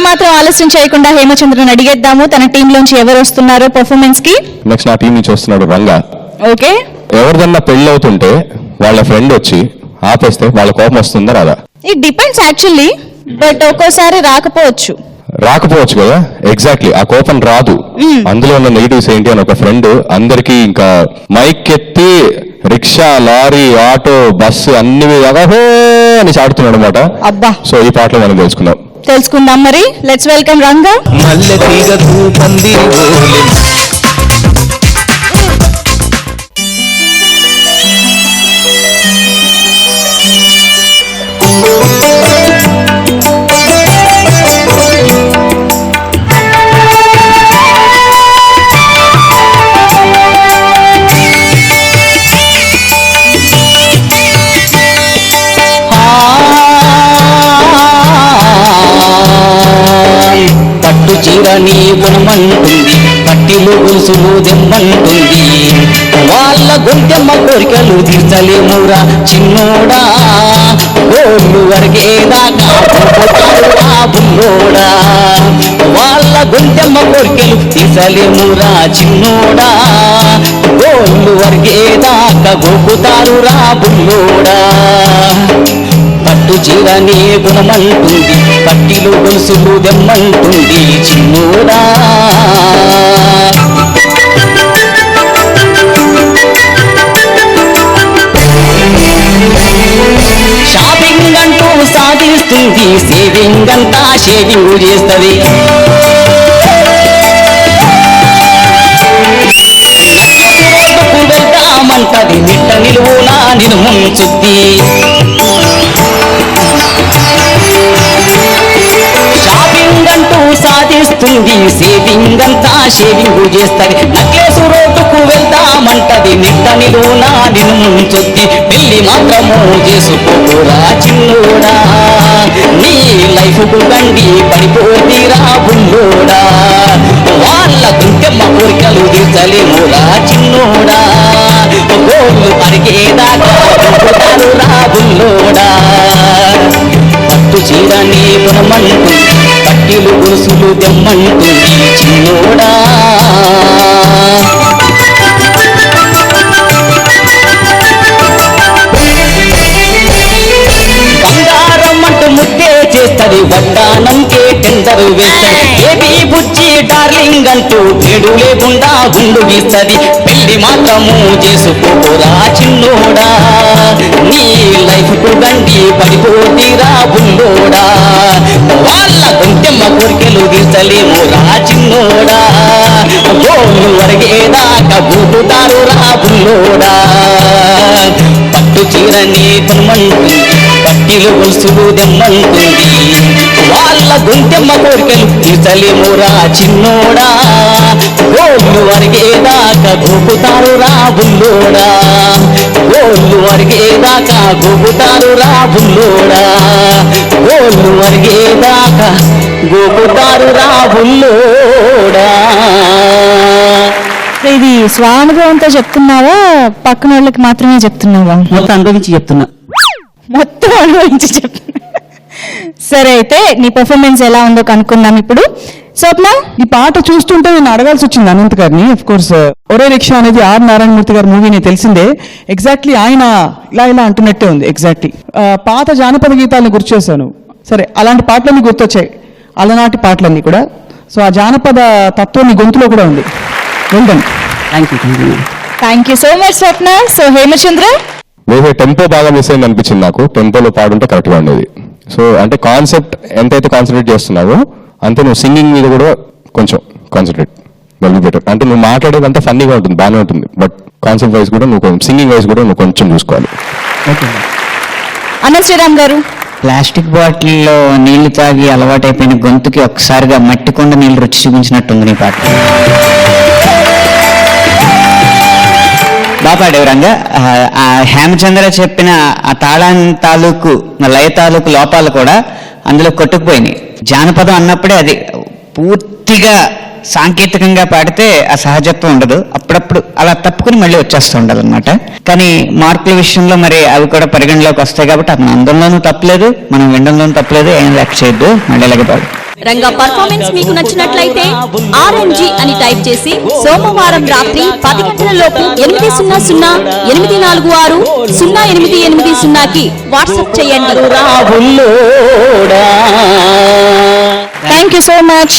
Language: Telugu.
ఏమాత్రం ఆలస్యం చేయకుండా హేమచంద్రన్ అడిగేద్దాము తన టీం లోంచి ఎవరు వస్తున్నారో పర్ఫార్మెన్స్ కి. నెక్స్ట్ నా టీం నుంచి వస్తున్నాడు రంగా. ఓకే, ఎవరిదన్నా పెళ్లి అవుతుంటే వాళ్ళ ఫ్రెండ్ వచ్చి ఆపేస్తే వాళ్ళ కోపం వస్తుందా రాదా? ఇట్ డిపెండ్స్ యాక్చువల్లీ, బట్ ఒక్కోసారి రాకపోవచ్చు కదా. ఎగ్జాక్ట్లీ, ఆ కోపం రాదు. అందులో ఉన్న నెగిటివ్స్ ఏంటి అని ఒక ఫ్రెండ్ అందరికి ఇంకా మైక్ ఎత్తి రిక్షా, లారీ, ఆటో, బస్సు అన్ని అగహో అని చాడుతున్నాడు అనమాట. అబ్బా, సో ఈ పాటలో మనం తెలుసుకుందాం. మరి లెట్స్ వెల్కమ్ రంగా. పట్టు చీర నీ గుణమంటుంది, పట్టిలు గురుసులు దెమ్మంటుంది, వాళ్ళ గొంతెమ్మ కోరికలు తీర్చలేమురా చిన్నోడా, గోళ్ళు వరకేదాకా బుల్లోడా, వాళ్ళ గొంతెమ్మ కోరికలు తీర్చలేమురా చిన్నోడా, గోళ్ళు వరకేదాకా గోపుతారురా బుల్లోడా. పట్టు చీర నీ గుణమంటుంది, పట్టిలు గొలుసులు దెమ్మంటుంది చిన్నోడా. షాపింగ్ అంటూ సాధిస్తుంది, సేవింగ్ అంతా షేవింగ్ చేస్తుంది, వెళ్తామంటది నిట్ట నిలువునా నిన్ను ముంచుద్ది, షాపింగ్ అంటూ సాధిస్తుంది, సేవింగ్ అంతా షేవింగ్ చేస్తుంది, నక్లేసు రోడ్డుకు వెళ్తామంటది నిట్ట నిలువునా నిన్ను ముంచుద్ది, పెళ్లి మాత్రము చేసుకోరా చిన్నోడా, నీ లైఫ్ కు గండి పడిపోతీరా బుల్లోడా, వాళ్ళ గుంటెమ్మ కోరికలు తీర్చలేమురా చిన్నోడా, గోళ్ళు పరిగేదాకా రా బుల్లోడా. పట్టు చీర నీ గుణమంటుంది, పట్టిలు గురుసులు దెమ్మంటుంది చిన్నోడా. బంగారం అంటూ ముద్దే చేస్తది, వడ్డానంకే టెండరు వేస్తది, ఏబీ బుజ్జి డార్లింగ్ అంటూ చెడు లేకుండా గుండు గీస్తది, పెళ్లి మాత్రము చేసుకోరా చిన్నోడా, నీ లైఫ్ కు గండి పడిపోతీరా బుల్లోడా, వాళ్ళ గొంతెమ్మ కోరికలు తీర్చలేమురా చిన్నోడా, గోళ్ళు వరగేదాకా బూపుతారు రా బుల్లోడా. పట్టు చీర నీ గుణమంటుంది, పట్టిలు గొలుసులు దెమ్మంటుంది, వాళ్ళ గొంతెమ్మ కోరికలు తీర్చలేమురా చిన్నోడా, గోళ్ళు వరగేదాకా గోపుతారు రా బుల్లోడా, గోళ్ళు వరగేదాకా గోపుతారు రా బుల్లోడా, గోళ్ళు వరగేదాకా గోపుతారు రా బుల్లోడా. ఇది స్వానుభవంతో చెప్తున్నావా, పక్కన వాళ్ళకి మాత్రమే చెప్తున్నావా? మొత్తం అనుభవించి చెప్తున్నా. మొత్తం అనుభవించి చెప్తున్నా. సరే, అయితే నీ పర్ఫార్మెన్స్ ఎలా ఉందో కనుక్కుందాం ఇప్పుడు. స్వప్న, ఈ పాట చూస్తుంటే నేను అడగాల్సి వచ్చింది అనంత్ గారిని. అఫ్ కోర్స్ ఒరే రిక్షా అనేది ఆర్ నారాయణమూర్తి గారి మూవీ నేను తెలిసిందే. ఎగ్జాక్ట్లీ ఆయన ఇలా అంటున్నట్టే ఉంది. ఎగ్జాక్ట్లీ పాత జానపద గీతాలను గుర్తు చేశాను. సరే, అలాంటి పాటలన్నీ గుర్తొచ్చాయి, అలనాటి పాటలన్నీ కూడా. సో ఆ జానపద తత్వం నీ గొంతులో కూడా ఉంది. Well done. Thank you so much Swapna. So Hemachandra, maybe tempo బాగా మిస్ అయింది అనిపించింది నాకు. టెంపోలో పాడుంటే కరెక్ట్గా ఉండేది. సో అంటే కాన్సెప్ట్ ఎంతైతే కాన్సన్ట్రేట్ చేస్తున్నావో అంతే నువ్వు సింగింగ్ మీద కూడా కొంచెం కాన్సన్ట్రేట్ వెల్ బెటర్. అంటే నువ్వు మాట్లాడేది అంతా ఫన్నీగా ఉంటుంది, బాగానే ఉంటుంది, బట్ కాన్సెప్ట్ వైజ్ కూడా నువ్వు సింగింగ్ వైజ్ కూడా నువ్వు కొంచెం చూసుకోవాలి. అన్న శ్రీరామ్ గారు, ప్లాస్టిక్ బాటిల్లో నీళ్లు తాగి అలవాటైపోయిన గొంతుకి ఒక్కసారిగా మట్టి కొండ నీళ్లు రుచి చూపించినట్టుంది నీ పాట. బాగా పాడేవు రంగా. హేమచంద్ర చెప్పిన ఆ తాళాకు లయ తాలూకు లోపాలు కూడా అందులో కొట్టుకుపోయినాయి. జానపదం అన్నప్పుడే అది పూర్తిగా సాంకేతికంగా పాడితే ఆ సహజత్వం ఉండదు, అప్పుడప్పుడు అలా తప్పుకుని మళ్ళీ వచ్చేస్తూ ఉండాలన్నమాట. కానీ మార్కుల విషయంలో మరి అవి కూడా పరిగణలోకి వస్తాయి కాబట్టి అతను అందంలోనూ తప్పలేదు, మనం వినడంలోనూ తప్పలేదు, ఏం లెక్క చేయొద్దు, మళ్ళీ ఇలాగే పాడు. రంగా పర్ఫార్మెన్స్ మీకు నచ్చినట్లయితే RNG అని టైప్ చేసి సోమవారం రాత్రి 10 గంటల లోపు 800-846-0880కి వాట్సాప్ చేయండి. Thank you so much.